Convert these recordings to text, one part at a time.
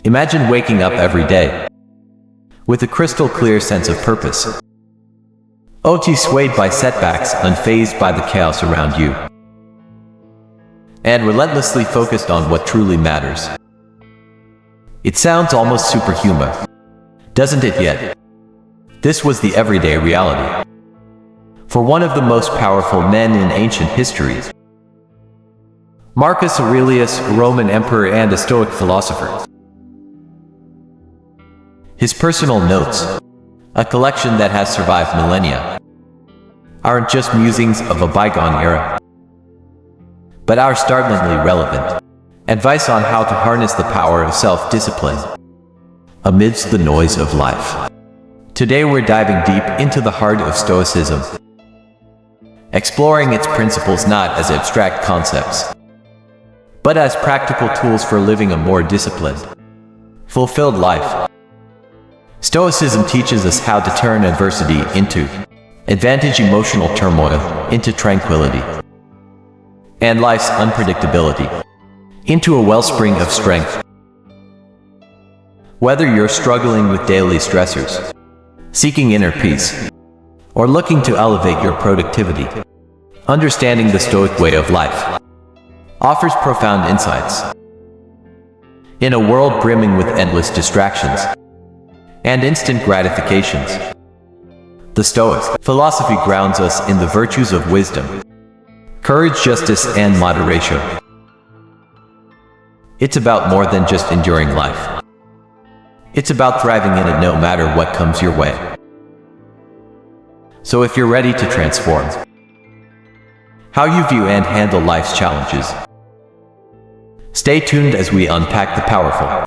Imagine waking up every day with a crystal clear sense of purpose. Swayed by setbacks, unfazed by the chaos around you, and relentlessly focused on what truly matters. It sounds almost superhuman, doesn't it yet? This was the everyday reality for one of the most powerful men in ancient history, Marcus Aurelius, a Roman emperor and a Stoic philosopher. His personal notes, a collection that has survived millennia, aren't just musings of a bygone era, but are startlingly relevant advice on how to harness the power of self-discipline amidst the noise of life. Today we're diving deep into the heart of Stoicism, exploring its principles not as abstract concepts, but as practical tools for living a more disciplined, fulfilled life. Stoicism teaches us how to turn adversity into advantage, emotional turmoil into tranquility, and life's unpredictability into a wellspring of strength. Whether you're struggling with daily stressors, seeking inner peace, or looking to elevate your productivity, understanding the Stoic way of life offers profound insights. In a world brimming with endless distractions and instant gratifications, the Stoic philosophy grounds us in the virtues of wisdom, courage, justice, and moderation. It's about more than just enduring life. It's about thriving in it no matter what comes your way. So if you're ready to transform how you view and handle life's challenges, stay tuned as we unpack the powerful,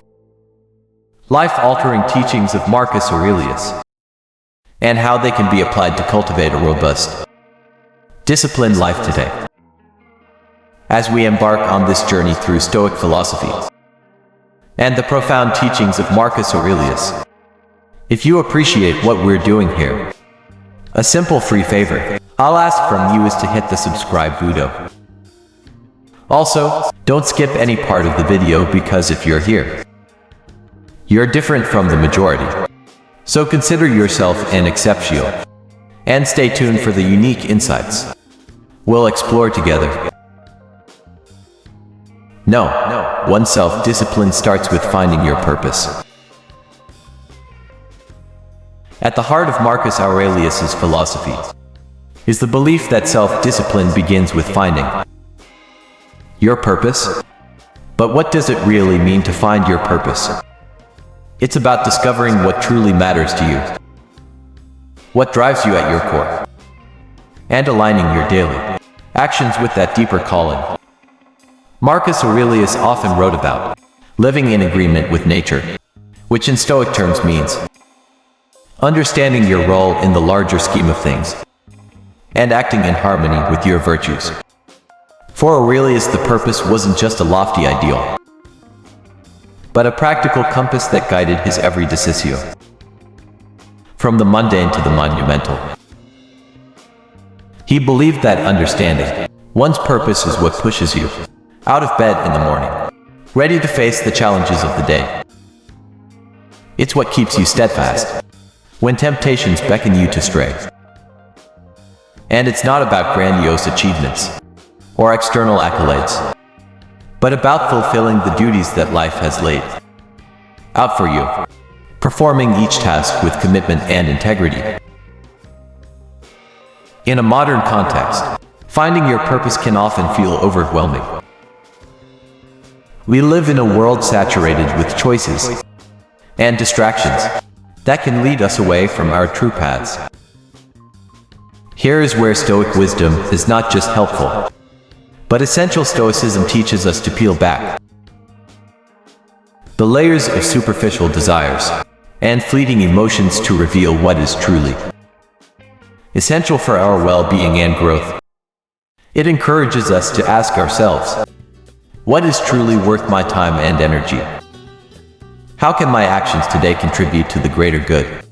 life-altering teachings of Marcus Aurelius and how they can be applied to cultivate a robust, disciplined life today. As we embark on this journey through Stoic philosophy and the profound teachings of Marcus Aurelius, if you appreciate what we're doing here, a simple free favor I'll ask from you is to hit the subscribe button. Also, don't skip any part of the video, because if you're here, you're different from the majority. So consider yourself an exception, and stay tuned for the unique insights we'll explore together. No, one's self-discipline starts with finding your purpose. At the heart of Marcus Aurelius's philosophy is the belief that self-discipline begins with finding your purpose. But what does it really mean to find your purpose? It's about discovering what truly matters to you, what drives you at your core, and aligning your daily actions with that deeper calling. Marcus Aurelius often wrote about living in agreement with nature, which in Stoic terms means understanding your role in the larger scheme of things and acting in harmony with your virtues. For Aurelius, the purpose wasn't just a lofty ideal, but a practical compass that guided his every decision, from the mundane to the monumental. He believed that understanding one's purpose is what pushes you out of bed in the morning, ready to face the challenges of the day. It's what keeps you steadfast when temptations beckon you to stray. And it's not about grandiose achievements or external accolades, but about fulfilling the duties that life has laid out for you, performing each task with commitment and integrity. In a modern context, finding your purpose can often feel overwhelming. We live in a world saturated with choices and distractions that can lead us away from our true paths. Here is where Stoic wisdom is not just helpful, but essential. Stoicism teaches us to peel back the layers of superficial desires and fleeting emotions to reveal what is truly essential for our well-being and growth. It encourages us to ask ourselves, what is truly worth my time and energy? How can my actions today contribute to the greater good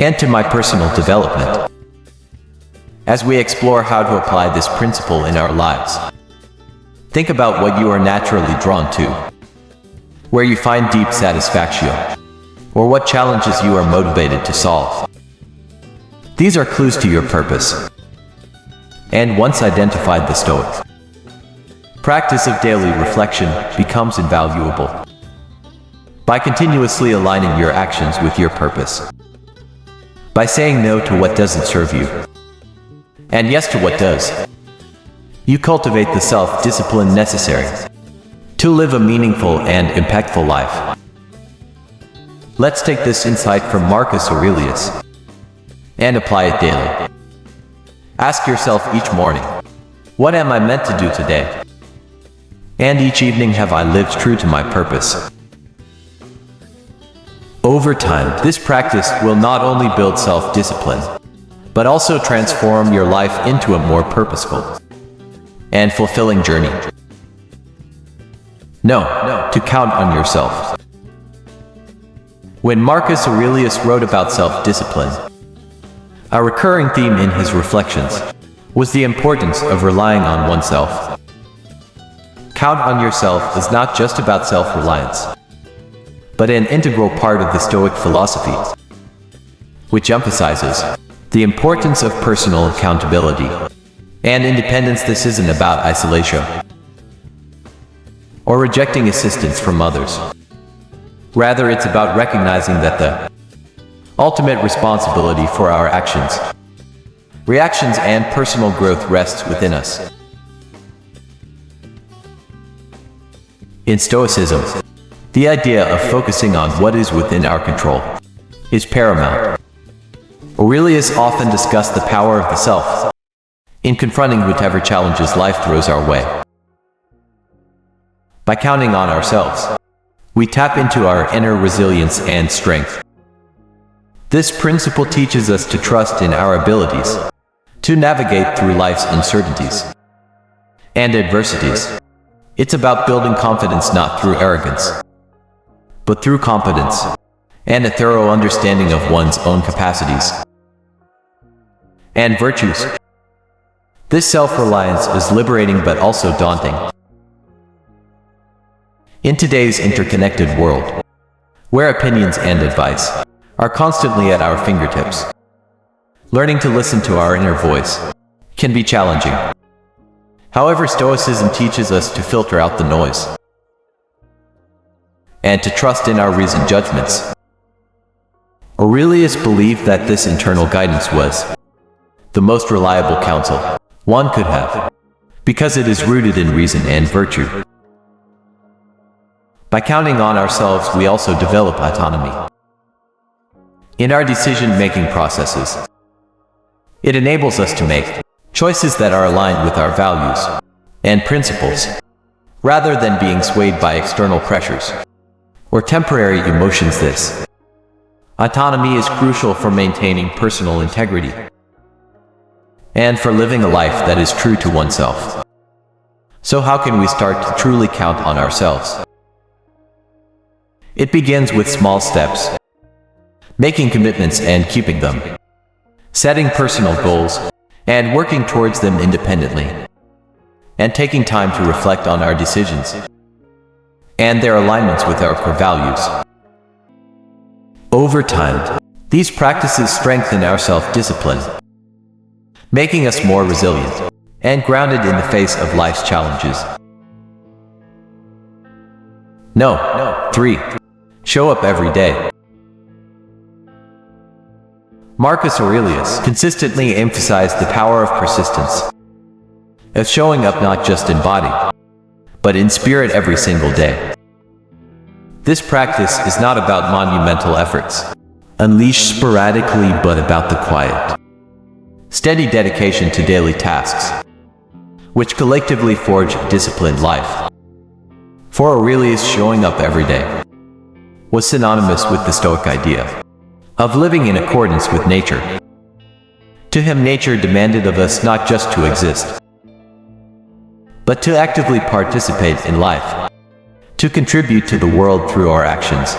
and to my personal development? As we explore how to apply this principle in our lives, think about what you are naturally drawn to. where you find deep satisfaction, or what challenges you are motivated to solve. These are clues to your purpose. And once identified, the Stoic practice of daily reflection becomes invaluable. By continuously aligning your actions with your purpose, by saying no to what doesn't serve you, and yes to what does, you cultivate the self-discipline necessary to live a meaningful and impactful life. Let's take this insight from Marcus Aurelius and apply it daily. Ask yourself each morning, what am I meant to do today? And each evening, have I lived true to my purpose? Over time, this practice will not only build self-discipline, but also transform your life into a more purposeful and fulfilling journey. No, to count on yourself. When Marcus Aurelius wrote about self-discipline, a recurring theme in his reflections was the importance of relying on oneself. Count on yourself is not just about self-reliance, but an integral part of the Stoic philosophy, which emphasizes the importance of personal accountability and independence. This isn't about isolation or rejecting assistance from others. Rather, it's about recognizing that the ultimate responsibility for our actions, reactions, and personal growth rests within us. In Stoicism, the idea of focusing on what is within our control is paramount. Aurelius often discussed the power of the self in confronting whatever challenges life throws our way. By counting on ourselves, we tap into our inner resilience and strength. This principle teaches us to trust in our abilities to navigate through life's uncertainties and adversities. It's about building confidence not through arrogance, but through competence and a thorough understanding of one's own capacities and virtues. This self-reliance is liberating but also daunting. In today's interconnected world, where opinions and advice are constantly at our fingertips, learning to listen to our inner voice can be challenging. However, Stoicism teaches us to filter out the noise and to trust in our reasoned judgments. Aurelius believed that this internal guidance was the most reliable counsel one could have, because it is rooted in reason and virtue. By counting on ourselves, we also develop autonomy in our decision-making processes. It enables us to make choices that are aligned with our values and principles, rather than being swayed by external pressures or temporary emotions. This autonomy is crucial for maintaining personal integrity and for living a life that is true to oneself. So how can we start to truly count on ourselves? It begins with small steps, making commitments and keeping them, setting personal goals and working towards them independently, and taking time to reflect on our decisions and their alignments with our core values. Over time, these practices strengthen our self-discipline, making us more resilient and grounded in the face of life's challenges. No. 3. Show up every day. Marcus Aurelius consistently emphasized the power of persistence, of showing up not just in body, but in spirit every single day. This practice is not about monumental efforts, unleashed sporadically, but about the quiet, steady dedication to daily tasks, which collectively forge a disciplined life. For Aurelius, showing up every day was synonymous with the Stoic idea of living in accordance with nature. To him, nature demanded of us not just to exist, but to actively participate in life, to contribute to the world through our actions,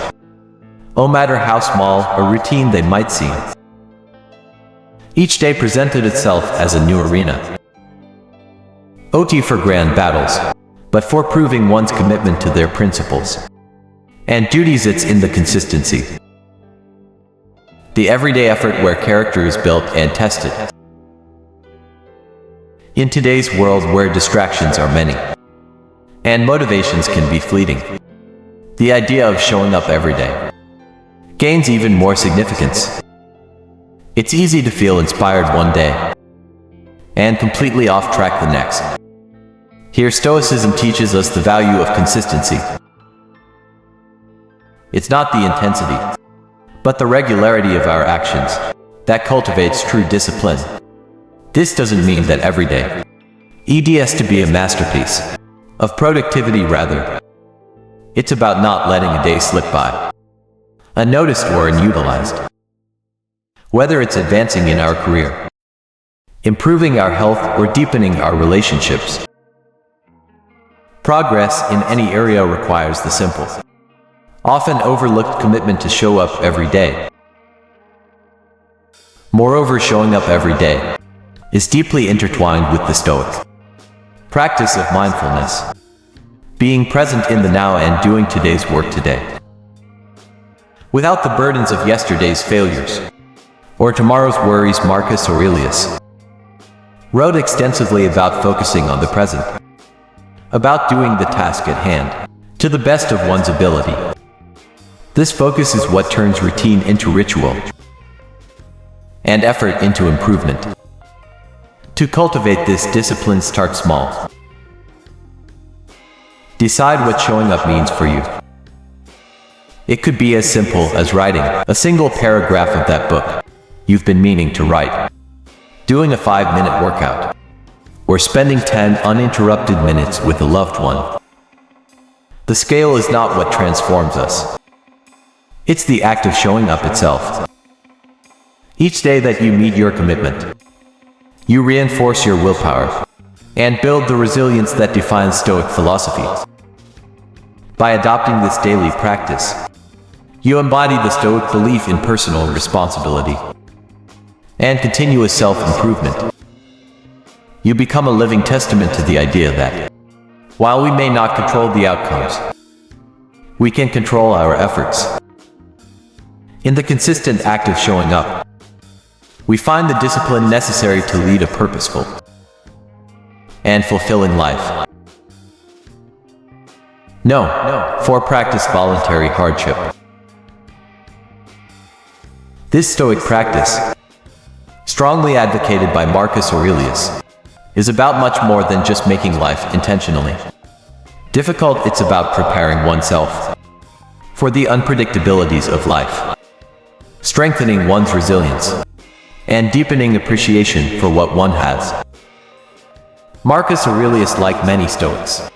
no matter how small or routine they might seem. Each day presented itself as a new arena, not for grand battles, but for proving one's commitment to their principles And duties, it's in the consistency. The everyday effort where character is built and tested. In today's world where distractions are many, and motivations can be fleeting, the idea of showing up every day gains even more significance. It's easy to feel inspired one day, and completely off track the next. Here, Stoicism teaches us the value of consistency. It's not the intensity, but the regularity of our actions that cultivates true discipline. This doesn't mean that every day EDS to be a masterpiece of productivity, rather. It's about not letting a day slip by, unnoticed or unutilized. Whether it's advancing in our career, improving our health, or deepening our relationships, progress in any area requires the simple, often overlooked commitment to show up every day. Moreover, showing up every day is deeply intertwined with the Stoic practice of mindfulness, being present in the now and doing today's work today, without the burdens of yesterday's failures or tomorrow's worries. Marcus Aurelius wrote extensively about focusing on the present, about doing the task at hand to the best of one's ability. This focus is what turns routine into ritual and effort into improvement. To cultivate this discipline, start small. Decide what showing up means for you. It could be as simple as writing a single paragraph of that book you've been meaning to write, doing a 5-minute workout, or spending 10 uninterrupted minutes with a loved one. The scale is not what transforms us. It's the act of showing up itself. Each day that you meet your commitment, you reinforce your willpower and build the resilience that defines Stoic philosophy. By adopting this daily practice, you embody the Stoic belief in personal responsibility and continuous self-improvement. You become a living testament to the idea that, while we may not control the outcomes, we can control our efforts. In the consistent act of showing up, we find the discipline necessary to lead a purposeful and fulfilling life. No, for practice voluntary hardship. This Stoic practice, strongly advocated by Marcus Aurelius, is about much more than just making life intentionally difficult. It's about preparing oneself for the unpredictabilities of life, strengthening one's resilience, and deepening appreciation for what one has. Marcus Aurelius, like many Stoics,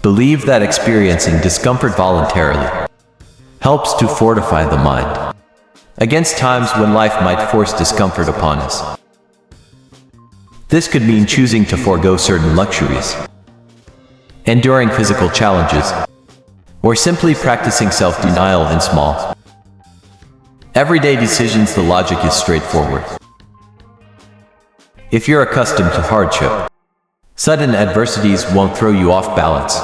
believed that experiencing discomfort voluntarily helps to fortify the mind against times when life might force discomfort upon us. This could mean choosing to forego certain luxuries, enduring physical challenges, or simply practicing self-denial in small, everyday decisions. The logic is straightforward. If you're accustomed to hardship, sudden adversities won't throw you off balance.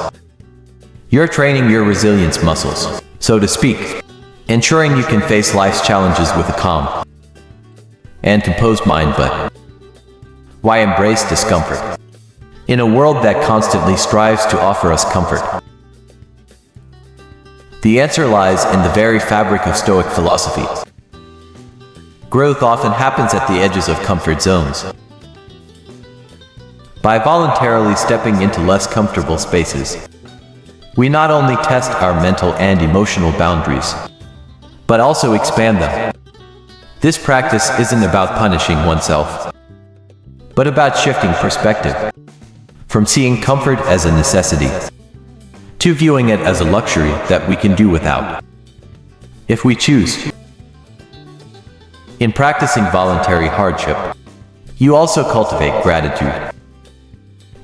You're training your resilience muscles, so to speak, ensuring you can face life's challenges with a calm and composed mind. But why embrace discomfort in a world that constantly strives to offer us comfort? The answer lies in the very fabric of Stoic philosophy. Growth often happens at the edges of comfort zones. By voluntarily stepping into less comfortable spaces, we not only test our mental and emotional boundaries, but also expand them. This practice isn't about punishing oneself, but about shifting perspective from seeing comfort as a necessity to viewing it as a luxury that we can do without, if we choose. In practicing voluntary hardship, you also cultivate gratitude.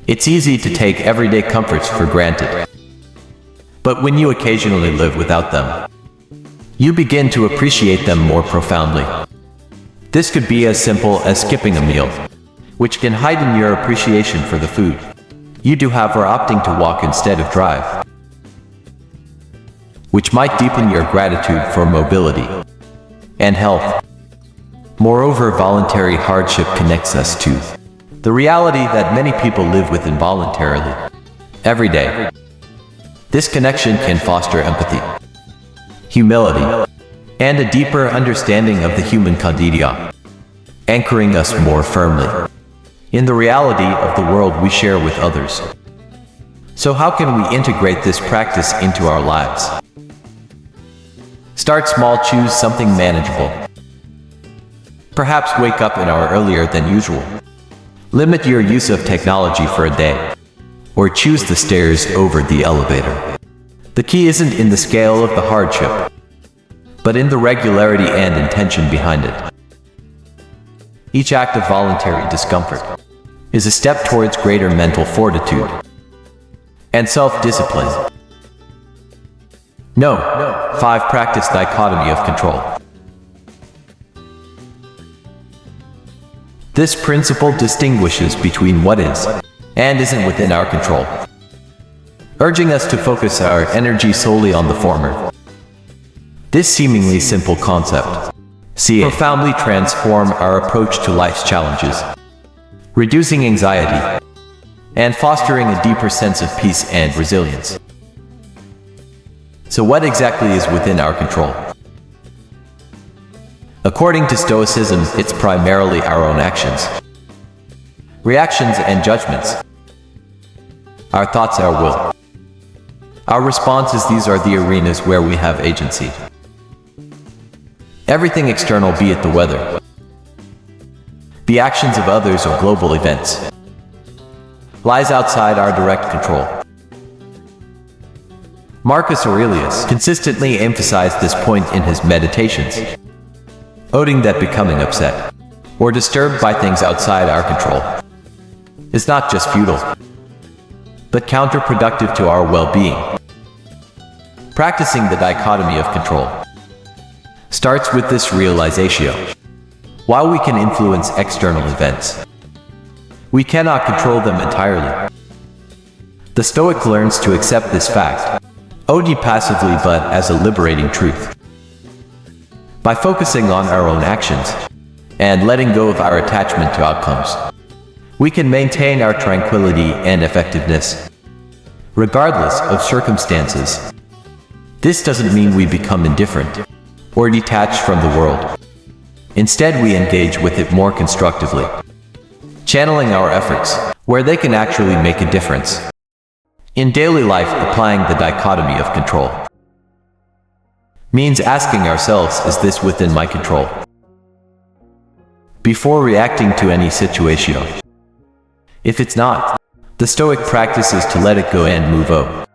It's easy to take everyday comforts for granted, but when you occasionally live without them, you begin to appreciate them more profoundly. This could be as simple as skipping a meal, which can heighten your appreciation for the food you do have, or opting to walk instead of drive, which might deepen your gratitude for mobility and health. Moreover, voluntary hardship connects us to the reality that many people live with involuntarily every day. This connection can foster empathy, humility, and a deeper understanding of the human condition, anchoring us more firmly in the reality of the world we share with others. So how can we integrate this practice into our lives? Start small, choose something manageable. Perhaps wake up an hour earlier than usual. Limit your use of technology for a day, or choose the stairs over the elevator. The key isn't in the scale of the hardship, but in the regularity and intention behind it. Each act of voluntary discomfort is a step towards greater mental fortitude and self-discipline. No. 5. Practice dichotomy of control. This principle distinguishes between what is and isn't within our control, urging us to focus our energy solely on the former. This seemingly simple concept profoundly transform our approach to life's challenges, reducing anxiety and fostering a deeper sense of peace and resilience. So what exactly is within our control? According to Stoicism, it's primarily our own actions, reactions, and judgments. Our thoughts, our will, our responses, these are the arenas where we have agency. Everything external, be it the weather, the actions of others, or global events, lies outside our direct control. Marcus Aurelius consistently emphasized this point in his Meditations, noting that becoming upset or disturbed by things outside our control is not just futile, but counterproductive to our well-being. Practicing the dichotomy of control starts with this realization. While we can influence external events, we cannot control them entirely. The Stoic learns to accept this fact, not passively but as a liberating truth. By focusing on our own actions and letting go of our attachment to outcomes, we can maintain our tranquility and effectiveness, regardless of circumstances. This doesn't mean we become indifferent or detached from the world. Instead, we engage with it more constructively, channeling our efforts where they can actually make a difference. In daily life, applying the dichotomy of control means asking ourselves, is this within my control? Before reacting to any situation. If it's not, the Stoic practice is to let it go and move on.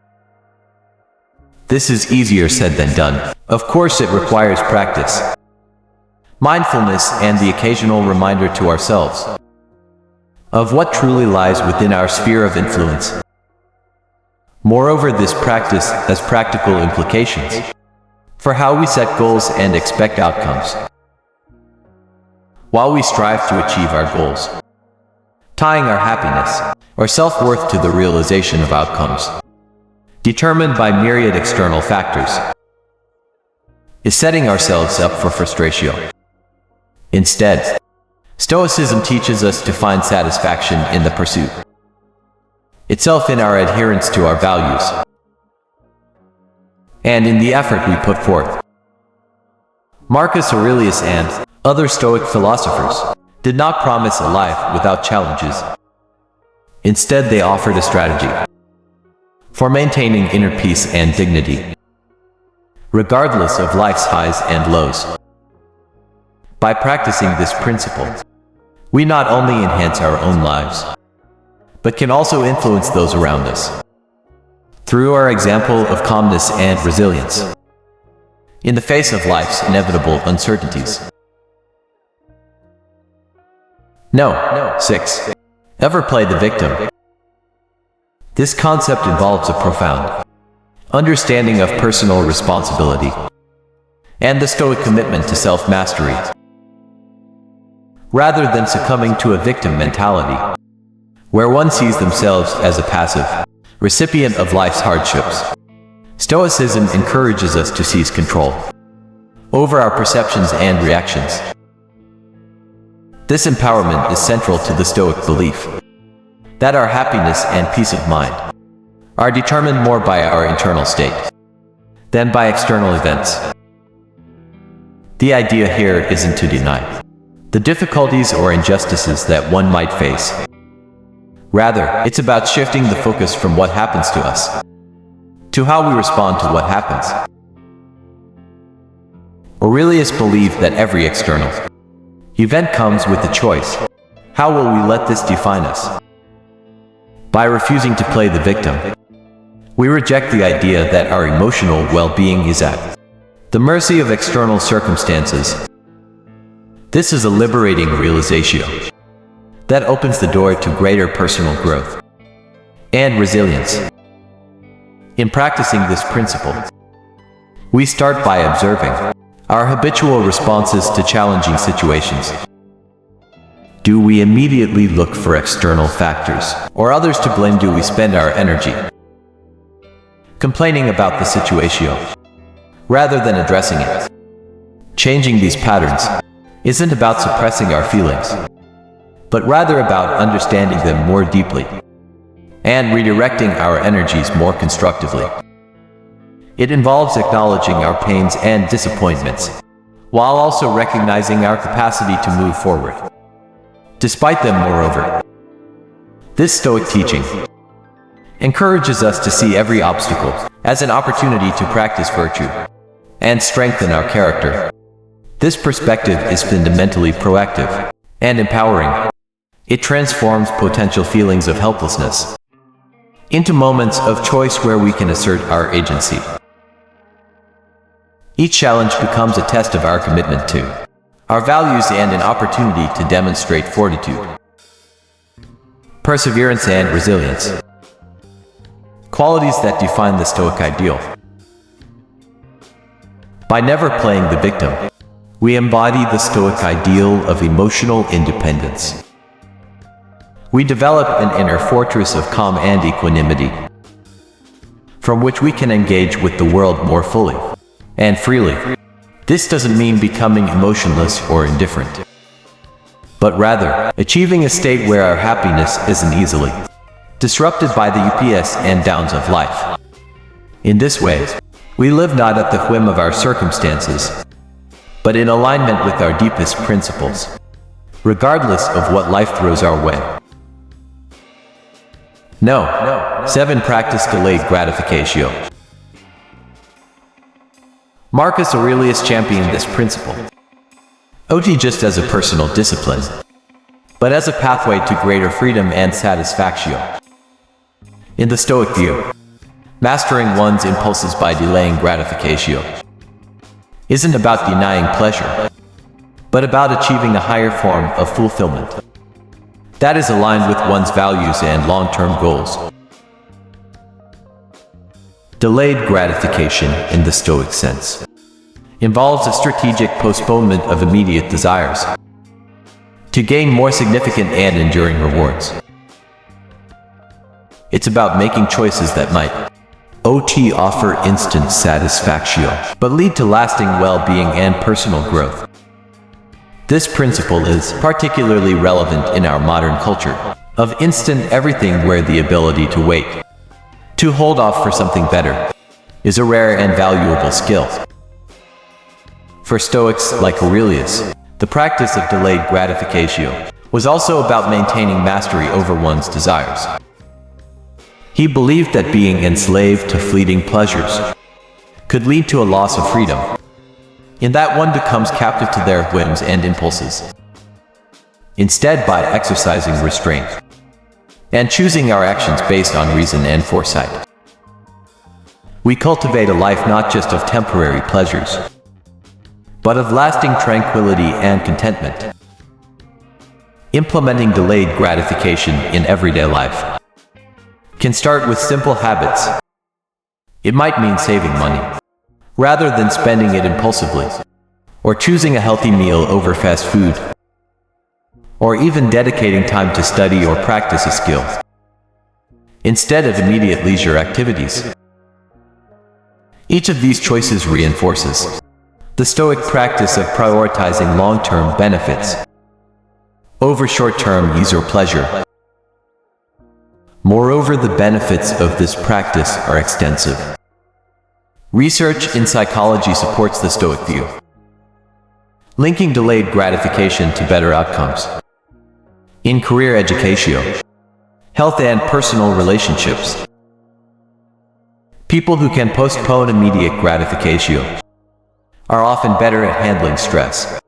This is easier said than done. Of course, it requires practice, mindfulness, and the occasional reminder to ourselves of what truly lies within our sphere of influence. Moreover, this practice has practical implications for how we set goals and expect outcomes. While we strive to achieve our goals, tying our happiness or self-worth to the realization of outcomes determined by myriad external factors is setting ourselves up for frustration. Instead, Stoicism teaches us to find satisfaction in the pursuit itself, in our adherence to our values, and in the effort we put forth. Marcus Aurelius and other Stoic philosophers did not promise a life without challenges. Instead, they offered a strategy for maintaining inner peace and dignity, regardless of life's highs and lows. By practicing this principle, we not only enhance our own lives, but can also influence those around us through our example of calmness and resilience in the face of life's inevitable uncertainties. No. 6. Ever play the victim? This concept involves a profound understanding of personal responsibility and the Stoic commitment to self-mastery. Rather than succumbing to a victim mentality, where one sees themselves as a passive recipient of life's hardships, Stoicism encourages us to seize control over our perceptions and reactions. This empowerment is central to the Stoic belief that our happiness and peace of mind are determined more by our internal state than by external events. The idea here isn't to deny the difficulties or injustices that one might face. Rather, it's about shifting the focus from what happens to us to how we respond to what happens. Aurelius believed that every external event comes with a choice. How will we let this define us? By refusing to play the victim, we reject the idea that our emotional well-being is at the mercy of external circumstances. This is a liberating realization that opens the door to greater personal growth and resilience. In practicing this principle, we start by observing our habitual responses to challenging situations. Do we immediately look for external factors or others to blame? Do we spend our energy complaining about the situation rather than addressing it? Changing these patterns isn't about suppressing our feelings, but rather about understanding them more deeply and redirecting our energies more constructively. It involves acknowledging our pains and disappointments, while also recognizing our capacity to move forward despite them. Moreover, this Stoic teaching encourages us to see every obstacle as an opportunity to practice virtue and strengthen our character. This perspective is fundamentally proactive and empowering. It transforms potential feelings of helplessness into moments of choice where we can assert our agency. Each challenge becomes a test of our commitment to our values and an opportunity to demonstrate fortitude, perseverance, and resilience, qualities that define the Stoic ideal. By never playing the victim, we embody the Stoic ideal of emotional independence. We develop an inner fortress of calm and equanimity, from which we can engage with the world more fully and freely. This doesn't mean becoming emotionless or indifferent, but rather achieving a state where our happiness isn't easily disrupted by the ups and downs of life. In this way, we live not at the whim of our circumstances, but in alignment with our deepest principles, regardless of what life throws our way. No. 7. Practice delayed gratification. Marcus Aurelius championed this principle, not just as a personal discipline, but as a pathway to greater freedom and satisfaction. In the Stoic view, mastering one's impulses by delaying gratification isn't about denying pleasure, but about achieving a higher form of fulfillment that is aligned with one's values and long-term goals. Delayed gratification, in the Stoic sense, involves a strategic postponement of immediate desires to gain more significant and enduring rewards. It's about making choices that might offer instant satisfaction, but lead to lasting well-being and personal growth. This principle is particularly relevant in our modern culture of instant everything, where the ability to wait, to hold off for something better, is a rare and valuable skill. For Stoics like Aurelius, the practice of delayed gratification was also about maintaining mastery over one's desires. He believed that being enslaved to fleeting pleasures could lead to a loss of freedom, in that one becomes captive to their whims and impulses. Instead, by exercising restraint and choosing our actions based on reason and foresight, we cultivate a life not just of temporary pleasures, but of lasting tranquility and contentment. Implementing delayed gratification in everyday life can start with simple habits. It might mean saving money rather than spending it impulsively, or choosing a healthy meal over fast food, or even dedicating time to study or practice a skill instead of immediate leisure activities. Each of these choices reinforces the Stoic practice of prioritizing long-term benefits over short-term ease or pleasure. Moreover, the benefits of this practice are extensive. Research in psychology supports the Stoic view, linking delayed gratification to better outcomes in career, education, health, and personal relationships. People who can postpone immediate gratification are often better at handling stress,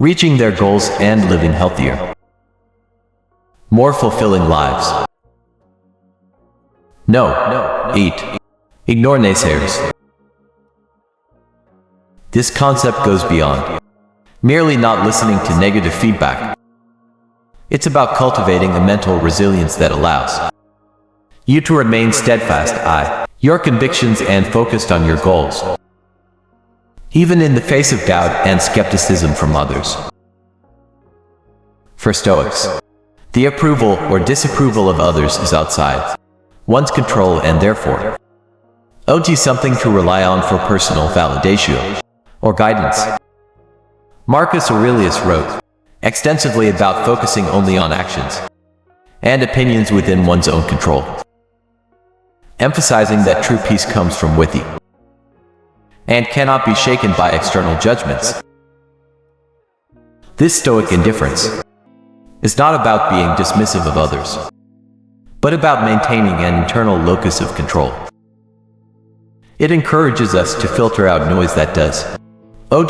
reaching their goals, and living healthier, more fulfilling lives. No. 8. Ignore naysayers. This concept goes beyond merely not listening to negative feedback. It's about cultivating a mental resilience that allows you to remain steadfast in your convictions and focused on your goals, even in the face of doubt and skepticism from others. For Stoics, the approval or disapproval of others is outside one's control and therefore something to rely on for personal validation or guidance. Marcus Aurelius wrote extensively about focusing only on actions and opinions within one's own control, emphasizing that true peace comes from within and cannot be shaken by external judgments. This Stoic indifference is not about being dismissive of others, but about maintaining an internal locus of control. It encourages us to filter out noise that does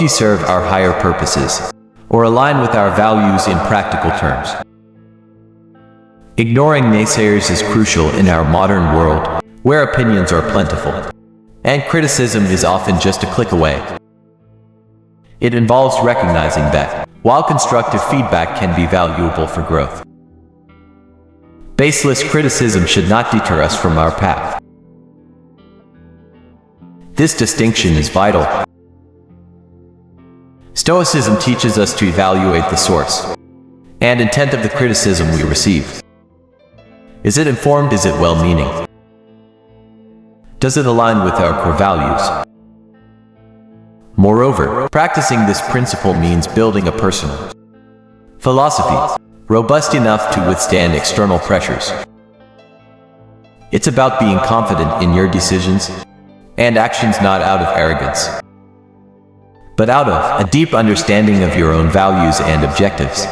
serve our higher purposes or align with our values in practical terms. Ignoring naysayers is crucial in our modern world, where opinions are plentiful and criticism is often just a click away. It involves recognizing that, while constructive feedback can be valuable for growth, baseless criticism should not deter us from our path. This distinction is vital. Stoicism teaches us to evaluate the source and intent of the criticism we receive. Is it informed? Is it well-meaning? Does it align with our core values? Moreover, practicing this principle means building a personal philosophy robust enough to withstand external pressures. It's about being confident in your decisions and actions, not out of arrogance, but out of a deep understanding of your own values and objectives.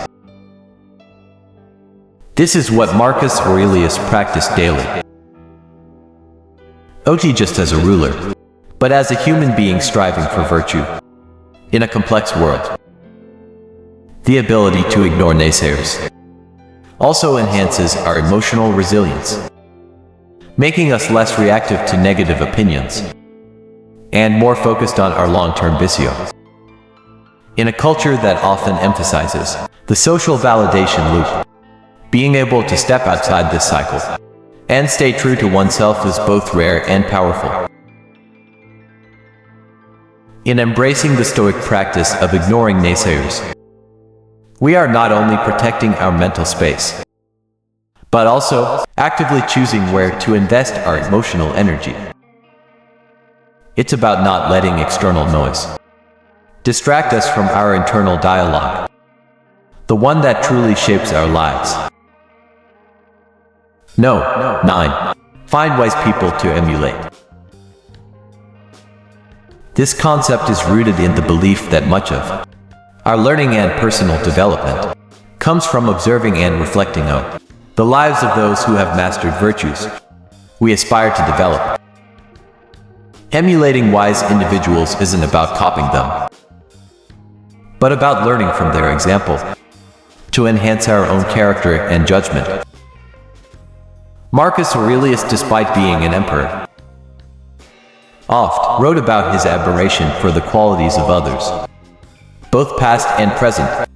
This is what Marcus Aurelius practiced daily. Just as a ruler, but as a human being striving for virtue in a complex world. The ability to ignore naysayers also enhances our emotional resilience, making us less reactive to negative opinions and more focused on our long-term visio. In a culture that often emphasizes the social validation loop, being able to step outside this cycle and stay true to oneself is both rare and powerful. In embracing the Stoic practice of ignoring naysayers, we are not only protecting our mental space, but also actively choosing where to invest our emotional energy. It's about not letting external noise distract us from our internal dialogue, the one that truly shapes our lives. 9. Find wise people to emulate. This concept is rooted in the belief that much of our learning and personal development comes from observing and reflecting on the lives of those who have mastered virtues we aspire to develop. Emulating wise individuals isn't about copying them, but about learning from their example to enhance our own character and judgment. Marcus Aurelius, despite being an emperor, oft wrote about his admiration for the qualities of others, both past and present.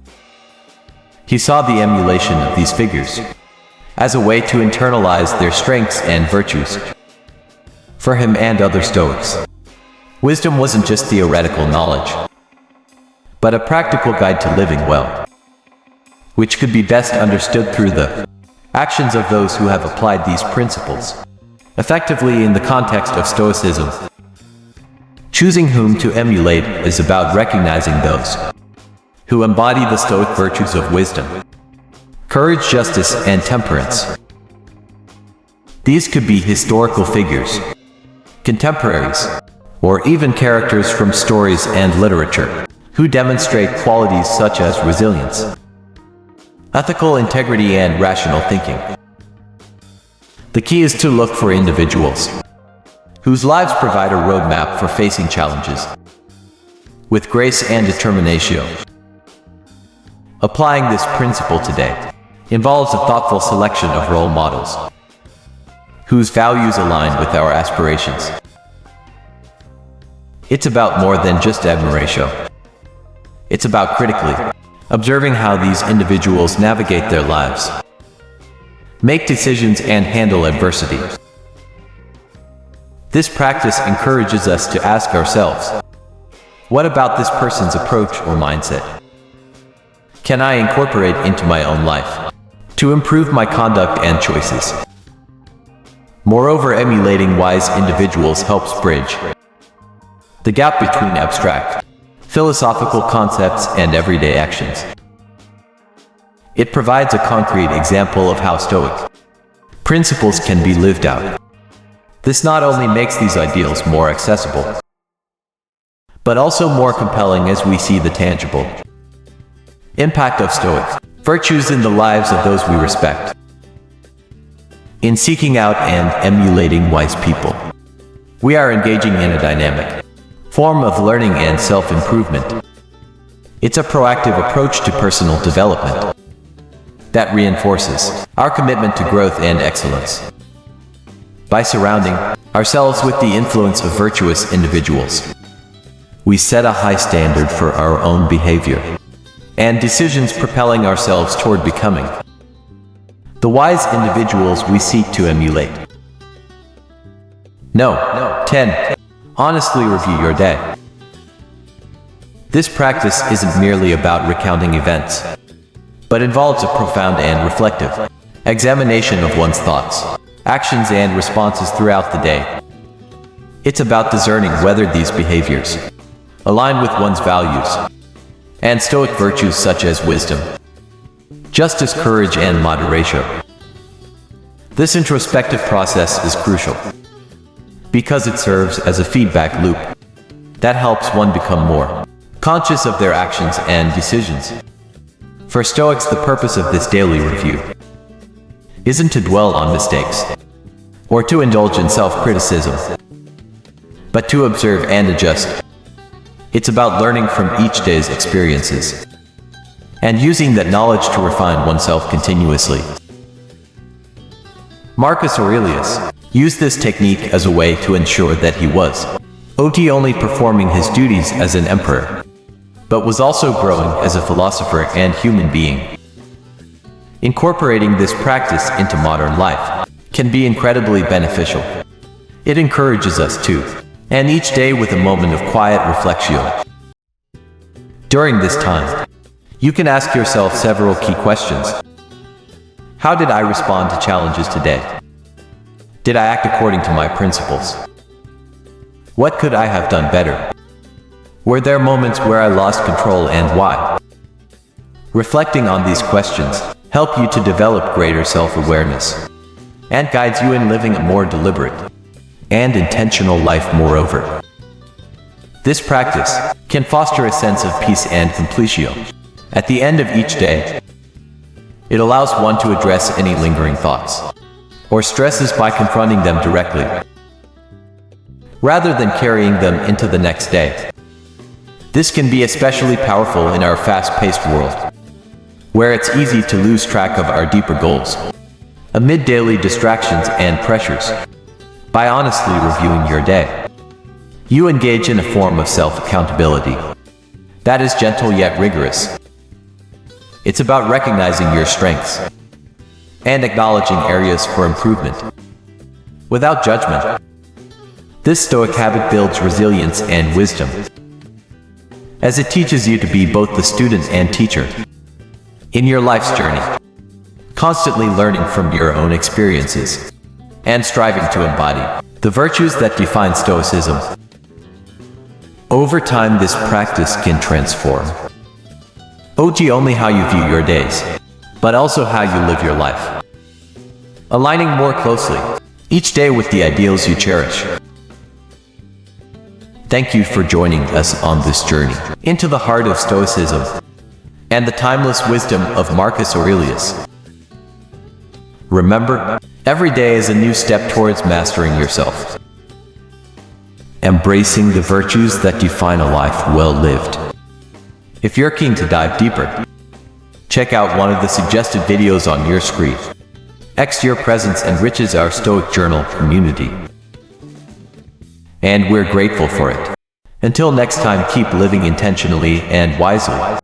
He saw the emulation of these figures as a way to internalize their strengths and virtues. For him and other Stoics, wisdom wasn't just theoretical knowledge, but a practical guide to living well, which could be best understood through the actions of those who have applied these principles effectively in the context of Stoicism. Choosing whom to emulate is about recognizing those who embody the Stoic virtues of wisdom, courage, justice, and temperance. These could be historical figures, contemporaries, or even characters from stories and literature who demonstrate qualities such as resilience, ethical integrity, and rational thinking. The key is to look for individuals whose lives provide a roadmap for facing challenges with grace and determination. Applying this principle today involves a thoughtful selection of role models whose values align with our aspirations. It's about more than just admiration. It's about critically observing how these individuals navigate their lives, make decisions, and handle adversity. This practice encourages us to ask ourselves, what about this person's approach or mindset can I incorporate into my own life to improve my conduct and choices? Moreover, emulating wise individuals helps bridge the gap between abstract, philosophical concepts and everyday actions. It provides a concrete example of how Stoic principles can be lived out. This not only makes these ideals more accessible, but also more compelling as we see the tangible impact of Stoic virtues in the lives of those we respect. In seeking out and emulating wise people, we are engaging in a dynamic form of learning and self-improvement. It's a proactive approach to personal development that reinforces our commitment to growth and excellence. By surrounding ourselves with the influence of virtuous individuals, we set a high standard for our own behavior and decisions, propelling ourselves toward becoming the wise individuals we seek to emulate. 10. Honestly review your day. This practice isn't merely about recounting events, but involves a profound and reflective examination of one's thoughts, actions, and responses throughout the day. It's about discerning whether these behaviors align with one's values and Stoic virtues such as wisdom, justice, courage, and moderation. This introspective process is crucial because it serves as a feedback loop that helps one become more conscious of their actions and decisions. For Stoics, the purpose of this daily review isn't to dwell on mistakes or to indulge in self-criticism, but to observe and adjust. It's about learning from each day's experiences and using that knowledge to refine oneself continuously. Marcus Aurelius used this technique as a way to ensure that he was not only performing his duties as an emperor, but was also growing as a philosopher and human being. Incorporating this practice into modern life can be incredibly beneficial. It encourages us to end each day with a moment of quiet reflection. During this time, you can ask yourself several key questions. How did I respond to challenges today? Did I act according to my principles? What could I have done better? Were there moments where I lost control, and why? Reflecting on these questions help you to develop greater self-awareness and guides you in living a more deliberate and intentional life. Moreover, this practice can foster a sense of peace and completion at the end of each day. It allows one to address any lingering thoughts or stresses by confronting them directly, rather than carrying them into the next day. This can be especially powerful in our fast-paced world, where it's easy to lose track of our deeper goals amid daily distractions and pressures. By honestly reviewing your day, you engage in a form of self-accountability that is gentle yet rigorous. It's about recognizing your strengths and acknowledging areas for improvement without judgment. This Stoic habit builds resilience and wisdom, as it teaches you to be both the student and teacher in your life's journey, constantly learning from your own experiences and striving to embody the virtues that define Stoicism. Over time, this practice can transform only how you view your days, but also how you live your life, aligning more closely each day with the ideals you cherish. Thank you for joining us on this journey into the heart of Stoicism and the timeless wisdom of Marcus Aurelius. Remember, every day is a new step towards mastering yourself, embracing the virtues that define a life well lived. If you're keen to dive deeper, check out one of the suggested videos on your screen. Your presence enriches our Stoic Journal community, and we're grateful for it. Until next time, keep living intentionally and wisely.